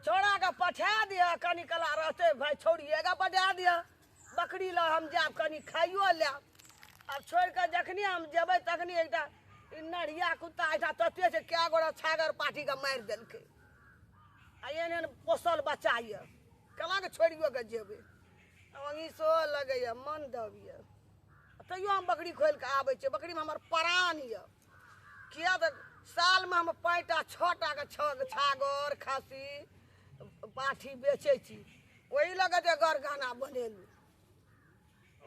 छोड़ा के पठा दिया कनी कला रहते भाई छोड़िएगा पठा दिया बकरी ला हम जाब कनी खाइयो ले अब छोड़ के जखनी हम जेबै तखनी एकटा नढ़िया कुत्ता एटा तते से क्या गोड़ा छागर पाठी के मारि देलकै आ एहन पोसल बच्चा ये केना के छोड़ियो के जेबै वही सो लगैया मन दबिया तैयो हम बकरी खोल के आबै छै बकरी में हमर प्राण ये किया तऽ साल में हम 5टा 6टा के छागर खस्सी पाठी बेचै छी वही लगे जे गरगहना बनेलू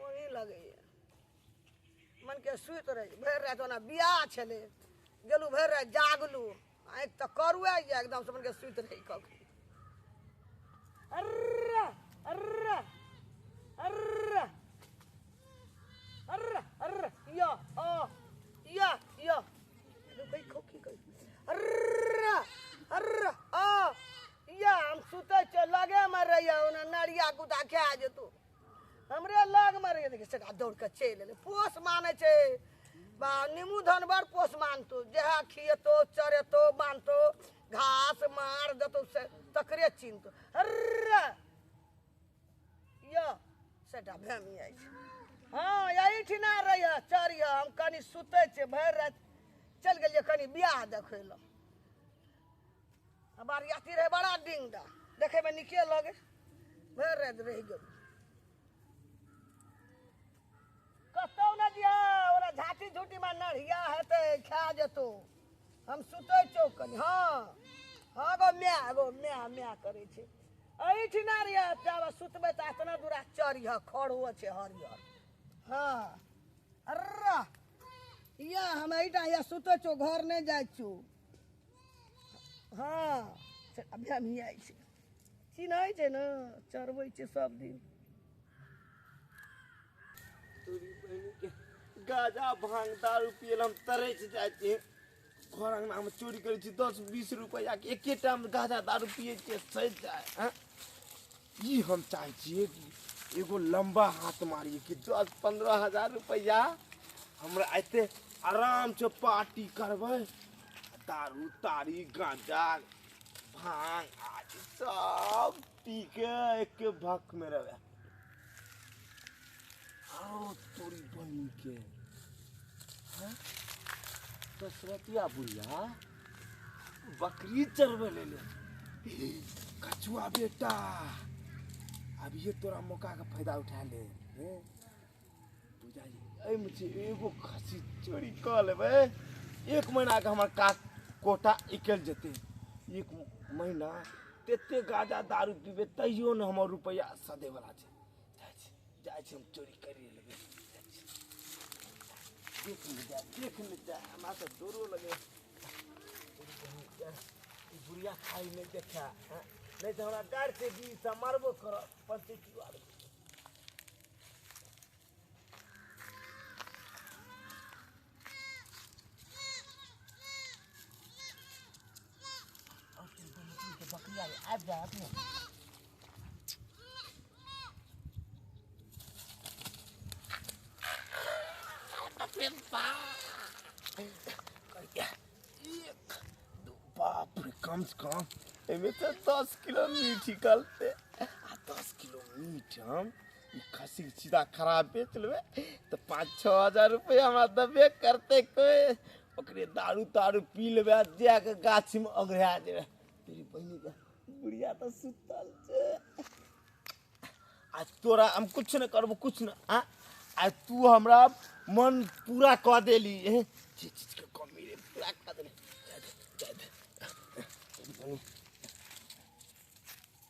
वही लगैया मन के सुत रही भरि रात ओना बियाह छलै गेलू भरि रात जागलू आँखि तऽ करुए ये एकदम से मन के सुत रही कखनी अर्रा अर्रा अर्रा अर्रा अर्रा या आ या कई खोखी कई अर्रा अर्रा आ या हम सुते छ लगे में रहिया ओना नरिया कुटा खा जेतू हमरे लग में रहिया देखि सका दौड़ के चल एले पोस माने छे बा निमू धन बड़ पोस मानतो जहा खियतो चरेतो बांधतो घास मार दतो से तकरे चिंतो अर्रा या सेटा भमी आई हाँ यही ठिना रहिया चरिया हम कनी सुते छे भर रात चल गेलिए कनी बियाह देखै ल हमार यात्री रहे बड़ा डिंगडा देखे में निके लगे भर रात रह गेल कतौ न दिया ओरा झाटी झूटी में नढ़िया हेते खा जेतो हम सुते छौ कनी हाँ हाँ गो म्या करे छे एही ठिना रहिया जाबा सुतबे त एतना दूरा चरिया खड़ो छे हरियर हाँ अर्रा या हम एटा या सुते छो घर नहीं जाय छो हाँ अभी हम ही आई छे चिन्है छे न चरबै छे सब दिन तोरी बहनी के गाजा भांग दारू पियल हम तरस जाय छे घर अंगना में चोरी करे छी 10-20 रुपया के एके टाइम गाजा दारू पिए छे सज जाय ई हम चाहे छिए कि एगो लंबा हाथ मारिए कि 10-15 हजार रुपया हमरा आते आराम से पार्टी करबै दारू तारी गांजा भांग आज सब पी के एक भक में रहे आओ तोरी बहनी के दशरथिया बुढ़िया बकरी चरवे ले कछुआ बेटा अब ये तोरा मौका का फायदा उठा ले बुझाई मुझे एगो खसी चोरी कर लेबे 1 महीना के हमार का कोटा इकल जते 1 महीना तेते गाजा दारू पीबे तैयो न हमर रुपया सदे वाला छे जाय छे हम चोरी करी लेबे देख ले जा हमरा तो डरो लगे बुढ़िया खाई नहीं देखा नहीं तो हमरा डर से भी मारबो कर पंचे की बात बकरिया आ जा अपने बाप रे कम से कम एमे तो 10 किलो मीट निकलते 10 किलो मीट हम खसी सीधा खराब बेच लेबे तो 5-6 हजार रुपया हमरा दबे करते कोई ओकरे दारू तारू पी लेबे जाके गाछी में अगरा जेबे तेरी बहनी का बुढ़िया तो सुतल छे आज तोरा हम कुछ न करबो कुछ न आज तू हमरा मन पूरा क देली जे चीज के कमी रे पूरा क देली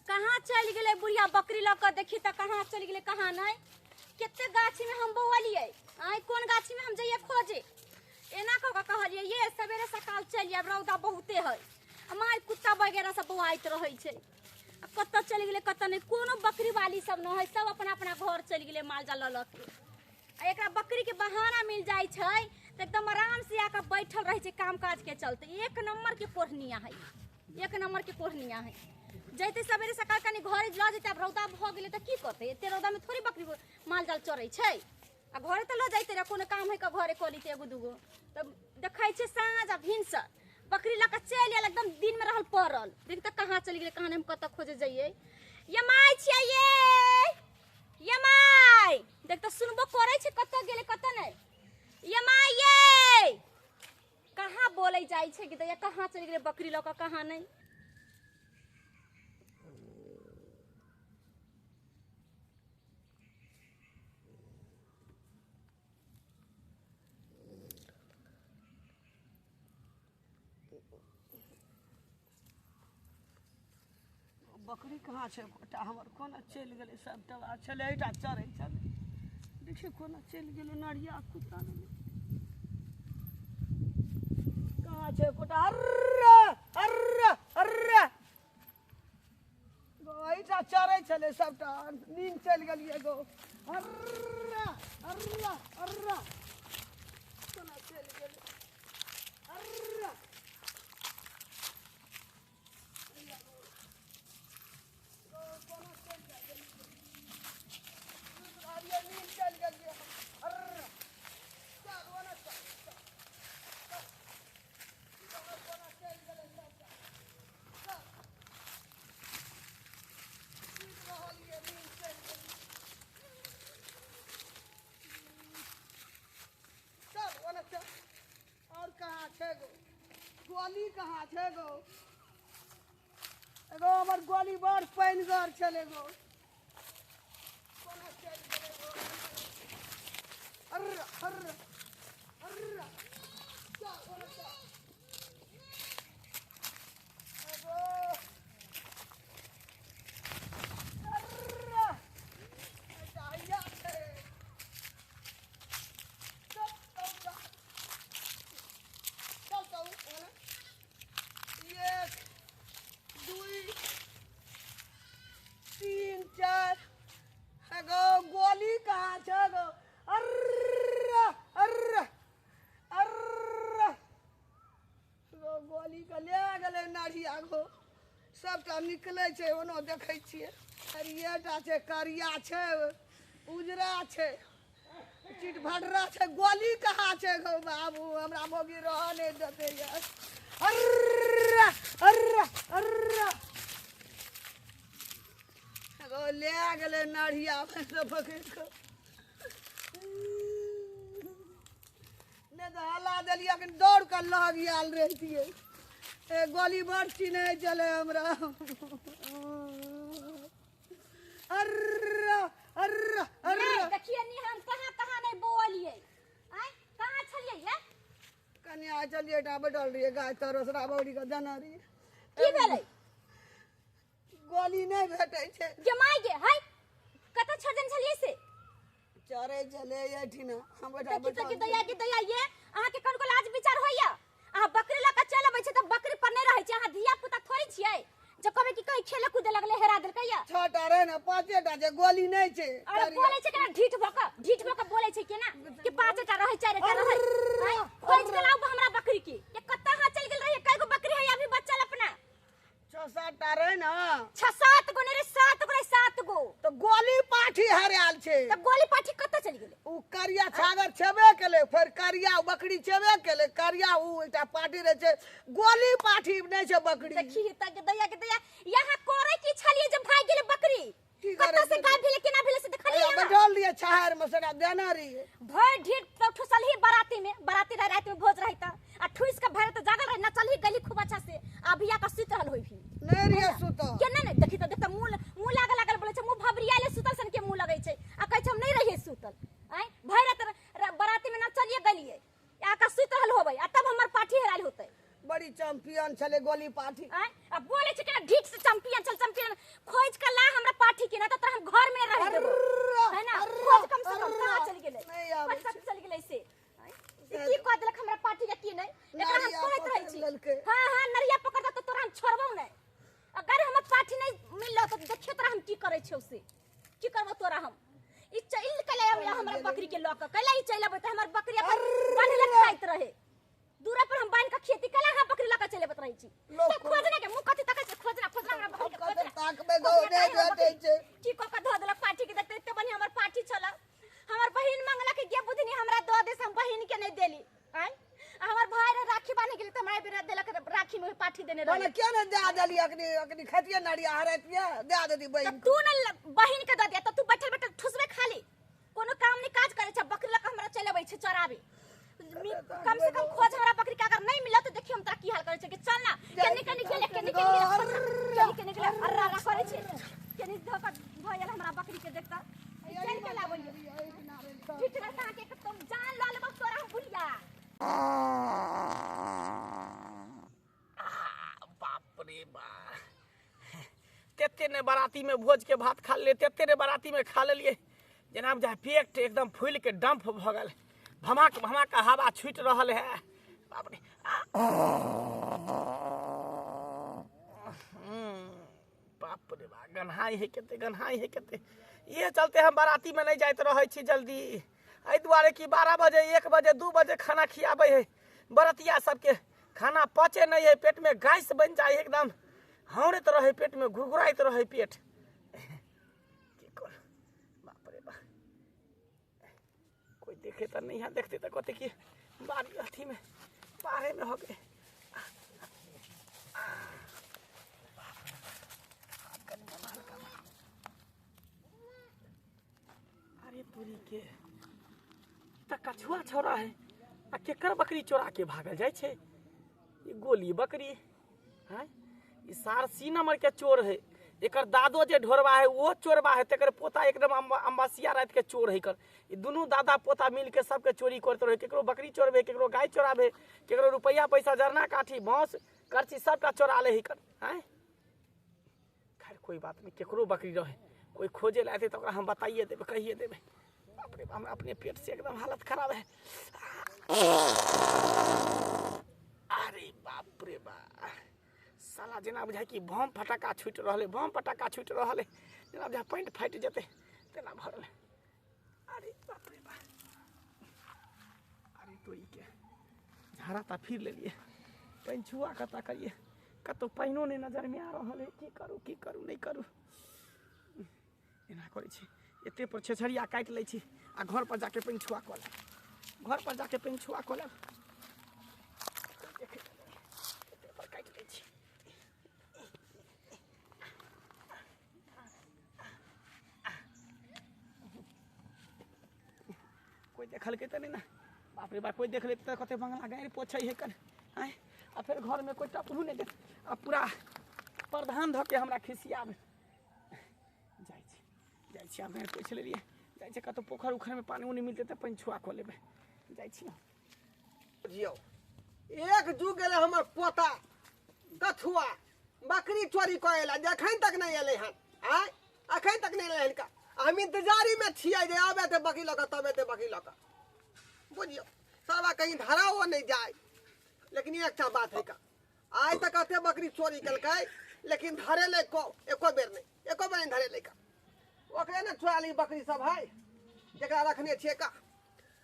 कहाँ चल गेले बुढ़िया बकरी लक देखी त कहाँ चल गेले कहाँ नहीं केते गाछी में हम बौलिए आई कोन गाछी में हम जइए खोजे एना क कहलिए ये सवेरे सकाल चलिए रौदा बहुते है हमार कुत्ता वगैरह सब बौआइत रहै छै कत चल गेले कत नहीं कोनो बकरी वाली सब न है सब अपना अपना घर चल गेले माल जाल लक एकरा बकरी के बहाना मिल जाय छै त एकदम आराम से आके बैठल रहे छै काम काज के चलते 1 नंबर के पोढ़निया है 1 नंबर के पोढ़निया है जैते सवेरे सकाल कनी घर ल जैते अब रौदा भ गेले त की करते एते रौदा में थोड़ी बकरी माल जाल चरै छै आ घरे त ल जैते रे कोनो काम है का घरे कली ते एगो दूगो त देखै छै साँझ आ भिनसर बकरी ला के चल आयल एकदम दिन में रहल पड़ल देख त कहां चल गेले कहां हम कत खोजे जाइए ये माय छिए ये माय देख त सुनबो करे छै कत गेले कत नहीं ये माय ये कहां बोले जाय छै कि त कहां चल गेले बकरी ला के कहां नहीं बकरी कहाँ छै कोटा हमर कोना चलि गेलै सबटा छलै एटा चरै छलै देखिए कोना चलि गेलै नरिया कुत्ता ने कहाँ छै कोटा अर्रा अर्रा अर्रा गो एटा चरै छलै सबटा नींद चलि गेलिए गो अर्रा अर्रा अर्रा कोना चलि गेलै अर्रा गोली कहाँ छै गो एगो हमर गोली बड़ पैनगर छलै गो कोना चलि गेलै गो अर्रा अर्रा अर्रा जा कोना जा एगो अर्रा एटा आइया छै गोली कहाँ छै गो अर्रा अर्रा अर्रा गो गोली के ले गेलै नढ़िया गो सबटा निकलै छै ओनो देखै छियै हरियेटा छै करिया छै उजरा छै चिट भडरा छै गोली कहाँ छै गो बाबू हमरा मोगी रह नहि देतै यार अर्रा अर्रा अर्रा ले गेलै नढ़िया पकड़ कऽ नहीं तो हल्ला दिलिए कि दौड़ कर लग आयल रहतिए गोली बड़ चिन्ह चले हमरा अर्रा अर्रा अर्रा देखिए नी हम कहां नहीं बोलिए आय कहां छलिए ये कन्या चलिए टा बैठल रहिए गाय तरसरा बौड़ी के देना रहिए की भेलै गोली नहीं भेटै छै जमाई गे हाय कत छजन छलिए से चरे चले एठिना हम बैठा देखि त कि दया ये अहाँ के कनको लाज विचार होइया अहाँ बकरी ला के चल अबै छै त बकरी पर नहीं रहै छै अहाँ धिया पुता थोड़ी छियै जे कहबै कि कहीं खेले कूदे लगले हेरा देल कहिया छटा रे ना पांचेटा जे गोली नहीं छै अरे बोले छै केना ढीठ भक बोले छै केना कि पांचटा रहै चारटा रहै हाय खोज के लाउ हमरा बकरी की ये कत्ता हां चल गेल रही कईगो बकरी है अभी बच्चा अपना 6-7टा रे ना 6-7 गो नहीं रे 7 गो 7 गो तो गोली पाठी हराल छै त गोली पाठी कत्ता चली गेलै उ करिया छागर छेबे केले फिर करिया बकरी छेबे केले करिया उ एकटा पाठी रे छै गोली पाठी नहीं छै बकरी देखी त के दया यहाँ करे की छलिए जब भाग गेले बकरी कत्ता से गाय भेले केना भेले से देखलिए ना बैठल रहिए छाहर में सदा देना रहिए भर ढीठ तो ठुसल ही बराती रात में भोज रही त आ ठुस के भरे त जागल रही न चल ही गली खूब अच्छा से अभिया का सुत रहल होई भी नहीं रहिए सुत केना नहीं देखी त देखता मुंह लागल बोले छै मुंह भबरियाले सुतल सन के मुंह लगै छै आ कहै छै हम नहीं रहिए सुतल आय भरे बराती में न चलिए गलिए आ का सुत रहल होबै आ तब हमर पाठी हेराल होतै बड़ी चैंपियन छले गोली पाठी अब बोले छै केना ढीठ से चैंपियन खोज के ला हमरा पाठी के ना त हम घर में रह देबो है ना खोज कम से कम कहां चल गेलै नहीं आबै कत चल गेलै से की कह देलक हमरा पाठी के की नहीं एकरा हम कहैत रहै छी हां नरिया पकड़ त तोरा हम छोड़बौ नहीं अगर हमर पाठी नहीं मिललो त देखियो तोरा हम की करै छै उसे की करबो तोरा हम ई चल के ले हमरा बकरी के लक कैला ई चल अबै त हमर बकरी अपन बांधले खाइत रहे दूरा पर हम बांध के खेती कला हां बकरी लका चले बत रही छी तो खोजना के मुंह कथि तकै खोजना हमरा बकरी के ताकबे गो नहीं भेटै छै की क ध देलक पाठी के देखते एते बनी हमर पाठी छला हमर बहिन मंगला के गे बुधनी हमरा द दे हम बहिन के नहीं देली आय हमर भाई रे राखी बांधे गेली त हमरा बेरा देलक नाड़ी अकनी खतिया नाड़ी हरतिया दे देती तो बहन तू न बहिन के द दिया तो तू बैठल बैठल ठुसबे खाली कोनो काम नहीं काज करे छ बकरी लक हमरा चलेबै छ चराबे कम से कम खोज हमरा बकरी का अगर नहीं मिला तो देखियो हम तोरा की हाल करे छ कि चल ना केनी केनी गेले अर्रा रा करे छ केनी धोका भयल हमरा बकरी के देखता चल के लाबो ठीक रहता के तुम जान ला लेबो तोरा हम भूलिया बाप रे बा तेते ने बाराती में भोज के भात खा ले तेते ने बाराती में खा लेलिए जनाब जा पेट एकदम फूल के डंप भ गल भमाक भमाक हवा छूट रहल है बाप रे बाप रे बा गन्हाई है केते ये चलते हम बाराती में नहीं जाइत रहे छी जल्दी एहि दुआरे कि 12 बजे 1 बजे 2 बजे खाना खियाबे है बरतिया सबके खाना पचे नहीं है पेट में गैस बन जाए एकदम हौरत रहे पेट में घुघुराइत रहे पेट की कर बाप रे बा कोई देखे तो नहीं है देखते तो कहते कि बारी अथी में बारे में हो गए अरे पूरी के त कछुआ छोड़ा है आ केकर बकरी चोरा के भागल जाए छे ये गोली बकरी है ई सारसी नंबर के चोर है एकर दादो जे ढोरबा है वो चोरबा है तेकर पोता एकदम अम्बासिया रात के चोर है कर ई दोनों दादा पोता मिल के सबके चोरी करते रहे केकरो बकरी चोरबे केकरो गाय चोराबे केकरो रुपया पैसा जरना काठी बांस करची सबका चोरा ले ही कर हैं खैर कोई बात नहीं केकरो बकरी रहे कोई खोजे लाते तो हम बताइए देबे कहिए देबे बाप रे हम अपने पेट से एकदम हालत खराब है अरे बाप रे बा साला जना बुझाई कि बम फटाका छूट रहले जना बुझा पैंट फाटि जेते तेना भरल अरे बाप रे बा अरे तो ई के झाड़ा ता फिर लेलिए पैन छुआ कता करिए कतो पैनो ने नजर में आ रहल है की करू नहीं करू एना करै छी एते पर छेछड़िया काट लै छी आ घर पर जाके पैन छुआ क ले देखे एते पर काट लै छी कोई देखल के त नहीं ना बाप रे बाप कोई देख ले त कते बंगला गाय पोछै है कर आय आ फिर घर में कोई टपलू नहीं दे आ पूरा प्रधान ध के हमरा खिसियाब जाइ छी हम पूछ लेलिए जाइ छी कतो पोखर उखर में पानी उनी मिलते त पैन छुआ क लेबे जाइ छी जियो एक जू गेले हमर पोता कथुआ बकरी चोरी करेला जखन तक नहीं एले हन आय अखन तक नहीं एले हन का हम इंतजारी में छियै जे आबे ते बकरी लक तबे ते बकरी लक बुझियो सारा कहीं धराओ नहीं जाए लेकिन एक अच्छा बात है का आज तक अते बकरी चोरी कलकै लेकिन धरे ले को एको बेर नहीं धरे ले का ओकरे ने चोराली बकरी सब है जकरा रखने छियै का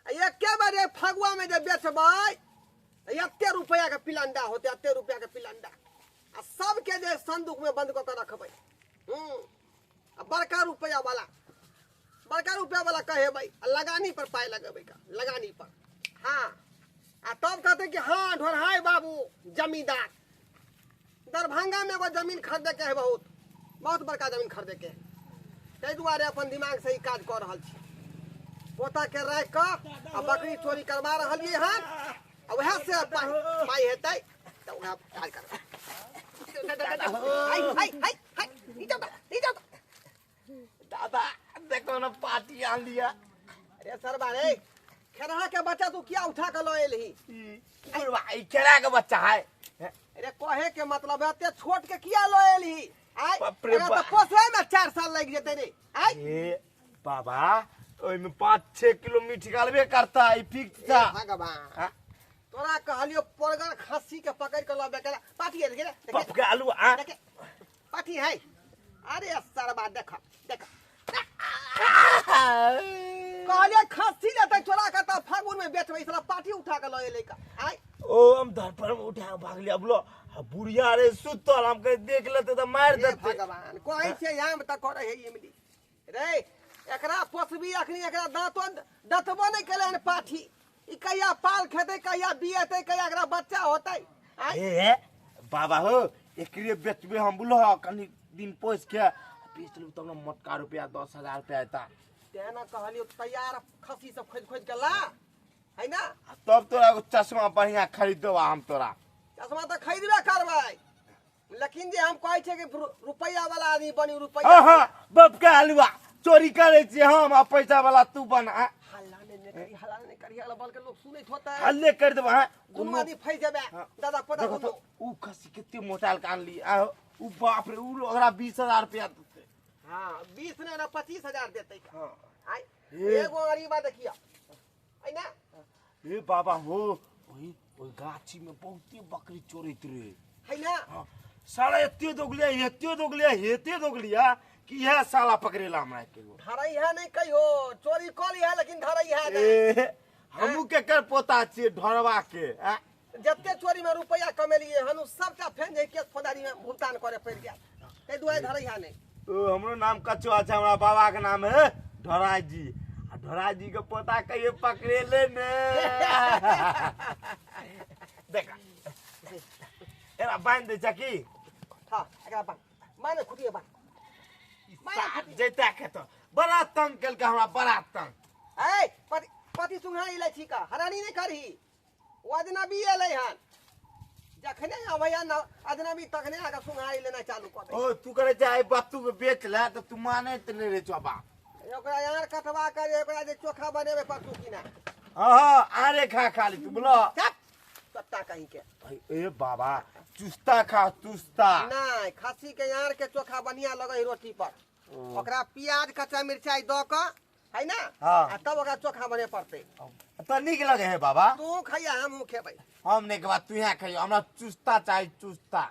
एक के बारे फगुआ में जे बेचबै एते रुपया के पिलंडा होते एते रुपया के पिलंडा आ सब के जे संदूक में बंद क के रखबै बड़का रुपया वाला कहे भाई लगानी पर पाए लगेबै का लगानी पर हाँ आ तब कहते कि हाँ ढोरहाय बाबू जमींदार दरभंगा में एगो जमीन खरीदे के है बहुत बड़का जमीन खरीदे के है ताहि दुआरे अपन दिमाग से ही काज कर रहल छी पोता के राख के आ बकरी चोरी करवा रहलिए हन आ वएह से पाई हेतै त वएह काज करबै हाय नी जाओ दादा देखो ना पार्टी आन लिया अरे सरबा रे खेरहा के बच्चा तू क्या उठा के ल एलही भाई केरा के बच्चा है अरे कहे के मतलब है ते छोट के किया ल एलही आय बाप रे तो पोसे में 4 साल लग जेते रे आय ए बाबा ओइ में 5-6 किलो मीट निकालबे करता है फिक्स था भगवान तोरा कहलियो परगर खस्सी के पकड़ के लबे के पाठी है रे पपके आलू आ पाठी है अरे सरबा देख कहलिए खस्सी लेते चोरा के त फागुन में बेचबै साला पाठी उठा के ल एले का आय ओ हम धर पर उठा भाग लिया बोलो बुढ़िया रे सुतल हम कहीं देख लेते तो मार देते भगवान कहै छै हम त करे है इमली रे एकरा पोसबी अखनी एकरा दांतो दतबो नहीं केले हन पाठी ई कहिया पाल खेते कहिया बिएते कहिया एकरा बच्चा होतै ए बाबा हो एकरे बेचबे हम बोलो कनी दिन पोस के बेच लू तब ना मोटका रुपया 10,000 रुपया आता तेना कहलियो तैयार खसी सब खोज खोज के ला है ना तब तोरा एगो चश्मा बढ़िया खरीद देबा हम तोरा चश्मा तो खरीदबे करबै लेकिन जे हम कहै छै कि रुपया वाला आदमी बनी रुपया हाँ हाँ बाप के हलवा चोरी करे छी हम आ पैसा वाला तू बना हल्ला ने करी हल्ला बल के लोग सुनैत होतै हल्ले कर देबा हां दुनू आदमी फंस जेबे दादा पता देखो तो ऊ खसी केते मोटाल कान ली आ ऊ बाप रे ऊ ओकरा 20,000 रुपया देते हां 20 ने 25,000 देतै हां आई हे। एगो गरीबा देखियो है ना ए बाबा हो ओई गाछी में बहुते बकरी चोरैत रे है ना हाँ, साला एते दोगलिया कि यह साला पकड़ेला हमरा के गो धरई है नहीं कहियो चोरी कर ली है लेकिन धरई है नहीं ए हमू के कर पोता छी ढरवा के आ? जत्ते चोरी में रुपया कमेलिए हनु सबटा फेन जे केस फौजदारी में भुगतान करे पड़ गया ए दुआई धरई है नहीं ओ हमरो नाम कचुआ छै हमरा बाबा के नाम है ढराई जी आ ढराई जी के पोता कहिए पकड़ेले ने देखा एरा बांध दे छकी हां एकरा बन माने खुटिए बन जैता के तो बड़ा तंग कल के हमरा बड़ा तंग ए पति सुंघा इले छी का हरानी नहीं करही ओ अजनबी एलै हन जखने अभया न अजनबी तखने आके सुंघा लेना चालू कर दे ओ तू करे चाहे बत्तू के बेच ले तो तू माने त नहीं रे चोबा ओकरा यार कटवा करे ओकरा जे चोखा बनेबे परसू की ना हां आरे खा खाली तू बोलो चप सत्ता कहीं के ए बाबा चुस्ता खा चुस्ता नहीं खस्सी के यार के चोखा बढ़िया लगे रोटी पर ओकरा प्याज कच्चा मिर्चाई द के है ना हाँ। आ तब ओकरा चोखा बने पड़ते तो निक लगे है बाबा तू खैया हम खेबै हम ने के बाद तू यहाँ खाइयो हमरा चुस्ता चाहे चुस्ता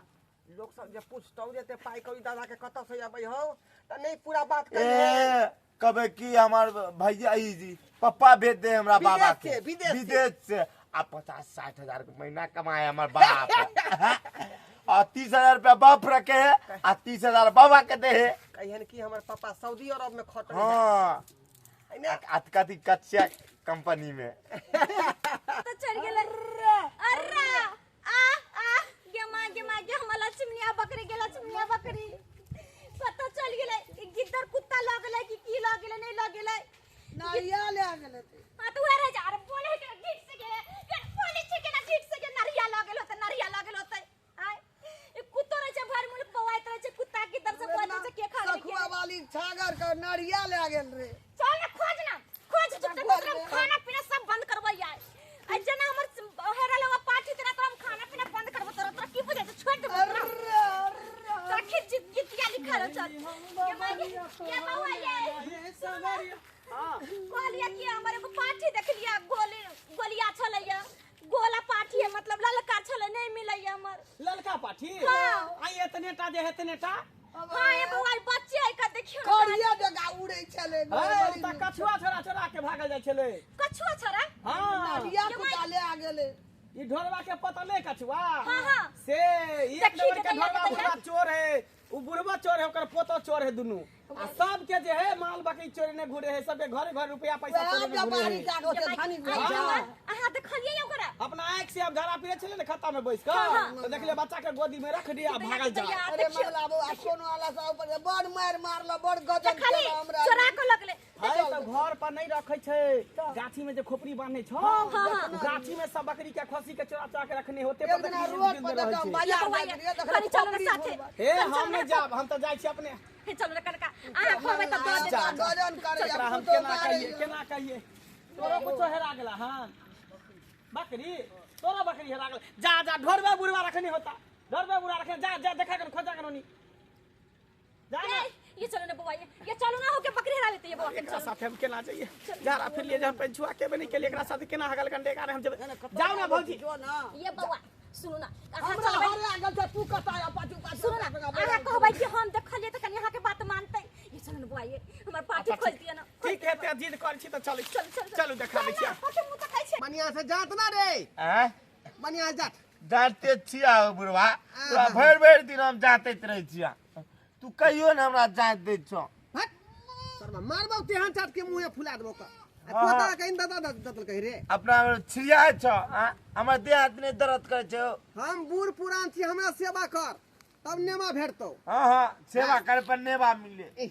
लोग सब जे पूछतौ जे ते पाई कौड़ी दादा के कत से आबै हो त नहीं पूरा बात कर ए कबे की हमार भैया ई जी पापा भेज दे हमरा बाबा विदेश के से, विदेश से। विदेश से आ 50-60 हजार के महीना कमाए हमार बाप आ 30,000 रुपया बाप रखे है आ 30,000 बाबा के दे है कहियन कि हमर पापा सऊदी अरब में खट हाँ है ना अतकाती कच्चा कंपनी में तो चल गेले अर्रा आ गेमा हमला चिमनिया बकरी पता चल गेले गिद्दर कुत्ता लागले की लागले नहीं लागले नरिया ले गेले हां तो रे जा रे बोले के गीत से गेले फिर बोले छे के ना गीत से के नरिया लागल होते हाय ए कुत्तो रे जे भर मुल पवाइत रे छे कुत्ता की तरफ से बोले छे के खा ले सखुआ वाली छागर का नरिया ले गेल रे चल ना खोज चुप खाना पीना सब बंद करबै आय आ जना हमर हेरा लवा पाठी तेरा तो हम खाना पीना बंद करबो तोरा की बुझे छे छोड़ दे ताकि जितिया लिखा रह चल ये बाबा ये गोलिया की हमारे को पाठी देख लिया गोलिया छलैया गोला पाठी है मतलब ललका छले नहीं मिलैया हमर ललका पाठी हाँ। आई एतनेटा जे हेतनेटा हां ये बउआ बच्चे है का देखियो ना करिया जगह उड़े चले है त कछुआ छोरा के भागल जाय छले कछुआ छोरा हां नरिया कुत्ता ले आ गेले ई ढोरवा के पतले कछुआ हां से एक देखी नंबर के देखी ढोरवा देखी। बुढ़वा चोर है उ बुढ़वा चोर है ओकर पोतो चोर है दुनु आ सब के जे है माल बकरी चोरी ने घुरे है सबे घर रुपया पैसा चोरी ने घुरे व्यापारी है जागो से धनी घुर जा अहां देखलिए ओकरा अपना आंख से अब धरा पिए छले ने खत्ता में बैस के तो देख ले बच्चा के गोदी में रख दिया भागल जा अरे मंगला बो आ सोनो वाला सब ऊपर बड़ मार मारलो बड़ गजन खाली केला हमरा चोरा को लगले है तो घर पर नहीं रखे छे गाछी में जे खोपड़ी बांधे छ हाँ। गाछी में सब बकरी के खसी के चोरा के रखने होते एक दिन रोड पर देखा बाजार में गिरे खाली चलो ना साथे हे हम नहीं जाब हम तो जाय छी अपने हे चलो ना कनका आ खोबे त दो दे गजन करे चकरा हम केना कहिए तोरो कुछ हेरा गेला हां बकरी तोरा बकरी हेरा गेल जा ढोरबे बुढ़वा रखने होता ढोरबे बुढ़वा रखने जा देखा कर खोजा करोनी जा ना ये चलो ना बुआ ये चलो ना होके बकरी हरा लेते ये बुआ एकरा साथ हम केना चाहिए जरा फिर लिए जब पंचुआ के बने के लिए एकरा साथ केना हगल गंडे का हम जब जाओ ना भौजी जो ना ये बुआ सुनो ना कहां हमरा चलबै हरे आगल से तू कताया पाछू पाछू सुनो ना अहाँ कहबै कि हम देखलिए त कनी अहाँ के बात मानतै ये चलो ना बुआ ये हमर पार्टी खोल दिया ना ठीक है ते जिद कर छी त चल चलू देखा दै छियै के मुंह त खाइ छै बढ़िया से जात ना रे हैं बढ़िया जात जाते छिया बुढ़वा तोरा भरि दिन हम जाते रहे छिया तू कहियो ने हमरा जात दे छो हट सरबा मारबौ तेहन चाट के मुंहे फुला देबौ का तोता कहीं दादा दतल कहि रे अपना छिया छो हमर देह हाथ ने दर्द करे छो हम बूढ़ पुरान छी हमरा सेवा कर तब नेमा भेटतौ। हाँ हाँ सेवा करे पर नेवा मिले।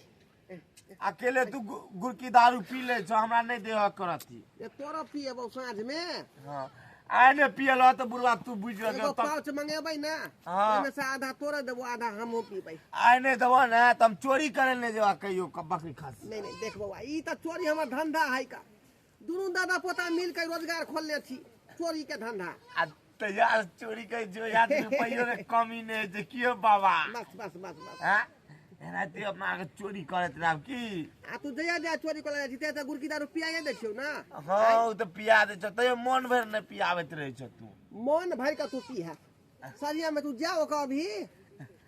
अकेले तू गुड़ की दारू पी ले जो हमरा नहीं देह करती। ये तोरा पिएबो साँझ में। हाँ आए ने पियल हो तो बुढ़वा तू बुझ लगे एगो तब पाउच मंगेबै ना, हाँ। ओहिमे से आधा तोरा देबो आधा हमहूँ पीबै। आए नहीं देबो ना तुम चोरी करे ले जाओ कहियो बकरी खासी। नहीं नहीं देख बउआ, ई त चोरी हमर धंधा है का। दुनू दादा पोता मिल के रोजगार खोलने छी, चोरी के धंधा। आ तो यार चोरी के जो याद रुपयो रे कमी नहीं जे कियो बाबा। बस बस बस बस। हां एनाते अपना के चोरी करत रहब की। आ तू जया जया चोरी कर जीते त गुड़ की दारू पियाए दे छियो ना। हाँ तो पिया दे छ तयो मन भर नहीं पियावत रहे छ तू। मन भर का तू पी है सरिया में तू जाओ का अभी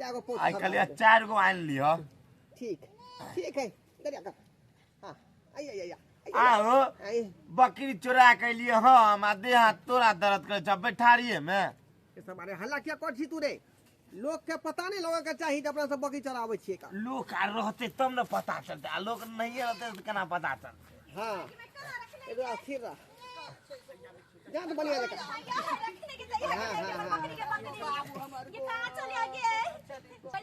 त्यागो पोत आई कल 4 गो आन लियो। ठीक ठीक है दरिया का। हां आई आई आई आओ आई बकरी चोरा के लिए हम आ देह हाथ तोरा दर्द करे छ बैठारिए में। ये सब अरे हल्ला क्या कर छी तू रे। लोग के पता नहीं लोग के चाहिए अपना सब बकरी चरावे छिए का। लोग आ रहते तब न पता चलते आ लोग नहीं रहते तो केना पता चलते। हां एगो स्थिर रह जा तो बलिया लेकर। ये कहाँ चले गए?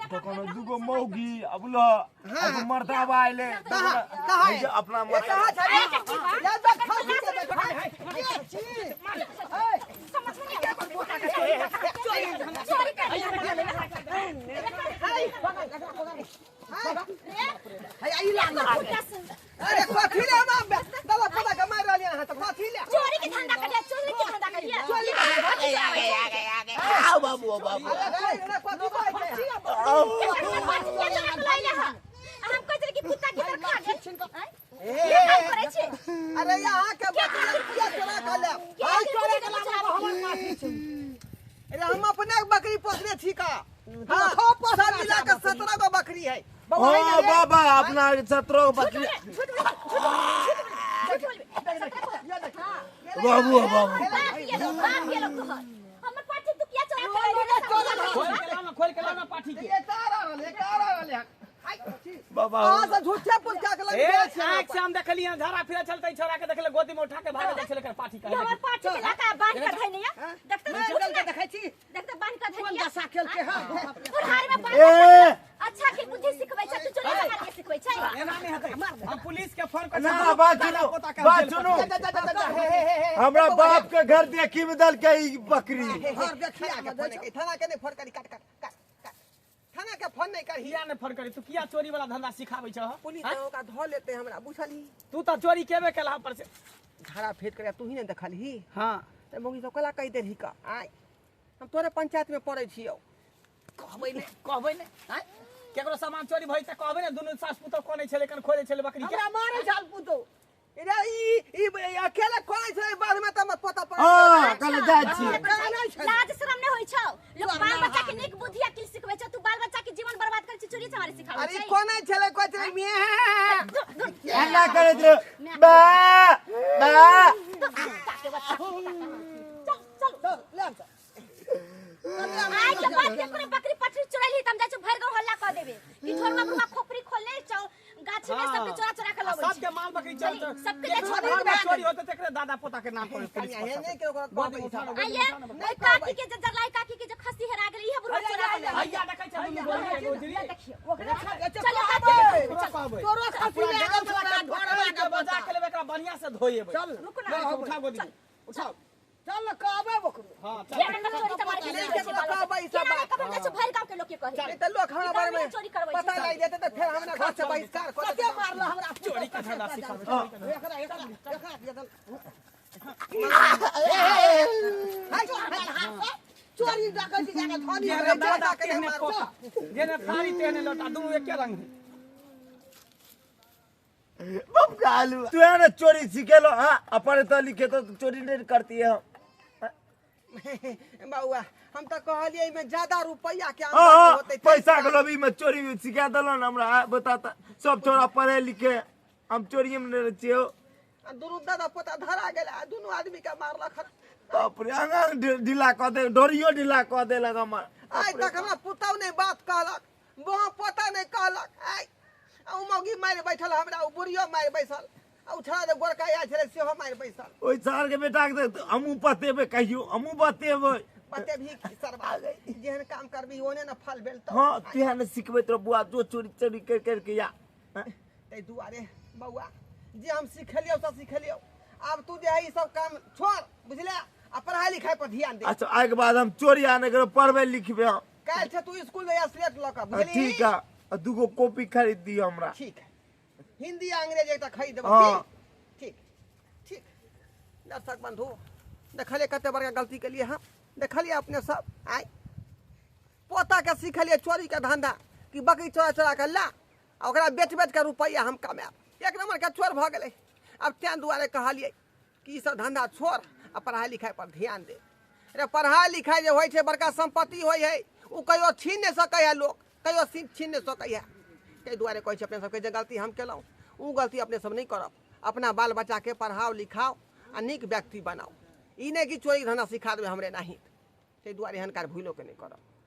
तो कोनो दुगो मौगी अबलो अब मर्दावा आइले कहाँ है? अपना ये कहाँ छड़ी या बैठ खा के चोरी है आई लाना। अरे कथी ले हम दवा पता के मार रहलिए हां त कथी ले चोरी के धंधा कर चोरी के धंधा करिए चोरी आओ बाबू बाबू अरे कथी कहै छै। हम कहै छी कि कुत्ता के खा गए ये काम करे छी। अरे यहाँ के बकरी किया चोरा कर ले। हां चोरा के हमर माफी छै। अरे हम अपने बकरी पोसने छी का। हां सब मिला के 17 गो बकरी है। ओ बाबा अपना 17 बकरी बाबू बाबू हमर पाठी तू क्या चोरा कर खोल के लाना पाठी के। ये तारा रहले बाबा हां से झूठे पुछ के लग ए आंख से हम देखलिए धारा फिर चलते छोरा के देखले गोदी में उठा के भागे जाय छले कर पाठी का। हमर पाठी के लाका बांध कर धइ नहीं देखते चल के देखै छी देखते बांध कर कोन धइ दशा खेल के हां फुरहार में बांध ए अच्छा के बुद्धि सिखबै छ तू चोरी मार के सिखबै छ। एना नहीं हेतै हम पुलिस के फोन कर ना बात सुनो हमरा बाप के घर देखी में दल के ई बकरी और देखिया के फोन के थाना के नहीं फोन करी काट थाना के फोन नहीं करी। किया ने फोन करी तू किया चोरी वाला धंधा सिखाबै छ। पुलिस ओका धो लेते हमरा बुझली। तू तो चोरी केबे केला पर से धारा फेट कर तू ही ने देखलही। हां ते मोगी सब कला कहि देही का आय हम तोरे पंचायत में पड़ै छियौ कहबै ने हैं केकरो सामान चोरी भइ त कहबै ने दुनु सास पुतो कोने छले कन खोले छले बकरी के हमरा मारे झाल पुतो। इरे ई अकेले कोनै छै बाद में त पता पड़। हां कल जाय छी लाज शरम नहीं होई छ। लोग बाल बच्चा के नीक बुद्धि अकिल सिखबै छ तू बाल बच्चा के जीवन बर्बाद कर छी चोरी हमारे सिखाबै अरे छ। कोनै छले कोइ छले में एना करत रे बा चल ले चल आई के बाद के करे बकरी पटरी चोरैली त हम जाय छ भर गांव हल्ला क देबे कि ठोरवा बुआ खोपड़ी खोलले गाछी में सब चोरा चोरा के लबै सबके माल बकरी चल सबके ले छोड़ घर में चोरी होते तेकरे दादा पोता के नाम पर पुलिस कन्या है नहीं के ओकरा गोदी उठा आइए ओइ काकी के जे जरलाई काकी के जे खसी हेरा गेल इहे बुढ़वा चोरा के ले भैया देखै छ दुनु गोदी के गोदी देखियो ओकरा कहबै तोरो खसी में आगल छोरा घोड़ा के बजा के लेबे एकरा बढ़िया से धोएबै। चल रुक ना उठा गोदी उठाओ चल कहबे बकरू। हां ये ना चोरी तुम्हारे के नहीं के कहबे ई सब बात। कब जाय भर गांव के लोग के कहे नहीं त लोग हमरा बारे में चोरी करबै पता नहीं देते त फिर हमरा घर से बहिष्कार कर के मारलो हमरा चोरी के धंधा सिखाबै एकरा चोरी डकैती जाके धनी जेने दादा केने पोता जेने थारी तेने लोटा दुनु एके रंग है। बम कालू तू है ना चोरी सिखेलो हां अपन तो लिखे तो चोरी नहीं करती है। बाबूआ हम तो कहलिए में ज्यादा रुपया के हां आमदनी होते पैसा के लोभी में चोरी सिखा दलो ना हमरा बताता सब छोरा पढ़े लिखे हम चोरी में नहीं छियो। दुनु दादा पोता धरा गेल दुनु आदमी के मारलक। बाप रे आंगा ढीला क दे डोरियो ढीला क दे लगा मार आज तक हमरा पुतौ ने बात कहलक वहां पोता ने कहलक आई उ मौगी मार बैठल हमरा उ बुढ़ियो मार बैसल उ छड़ा दे गोरका आय छले सेहो मार बैसल। ओइ साल के बेटा के हमू बतेबे कहियो हमू बतेबे बाते भी सरवा गई जेहन काम करबी ओने न फल भेल तो हाँ तुहे ने सिखबैत रह बुआ जो चोरी चोरी कर के या तै दुआरे बौआ जे हम सिखलियो सब सिखलियो अब तू जे है ई सब काम छोड़ बुझले आ पढ़ाई लिखाई पर ध्यान दे अच्छा आगे बाद हम चोरी आने करो पढ़बे लिखबे हम काल से तू स्कूल में स्लेट ल के बुझली ठीक है और दूगो कॉपी खरीद दी हमरा ठीक है हिंदी अंग्रेजी एकटा खरीद देबो हाँ। ठीक ठीक दर्शक बंधु देखलिए कते बड़का गलती के लिए हम देखलिए अपने सब आय पोता के सिखलिए चोरी के धंधा कि बकरी चोरा चोरा के ला आ ओकरा बेच बेच के रुपया हम कमाएब एक नंबर के चोर भ गेलै अब तें दुआरे कहलिए कि ई सब धंधा छोड़ आ पढ़ाई लिखाई पर ध्यान दे अरे पढ़ाई लिखाई जे होइ छै बड़का संपत्ति होइ है उ कहियो छीन नहीं सकै है लोग कहियो छीन नहीं सकै है ताहि दुआरे कहै छै अपने सबके जे गलती हम केलहुँ उ गलती अपने सब नहीं करब अपना बाल बच्चा के पढ़ाओ लिखाओ आ नीक व्यक्ति बनाओ ई नहीं कि चोरी धंधा सिखा देबै हमरे नहीं ताहि दुआरे एहन कार्य भूलो के नहीं करब।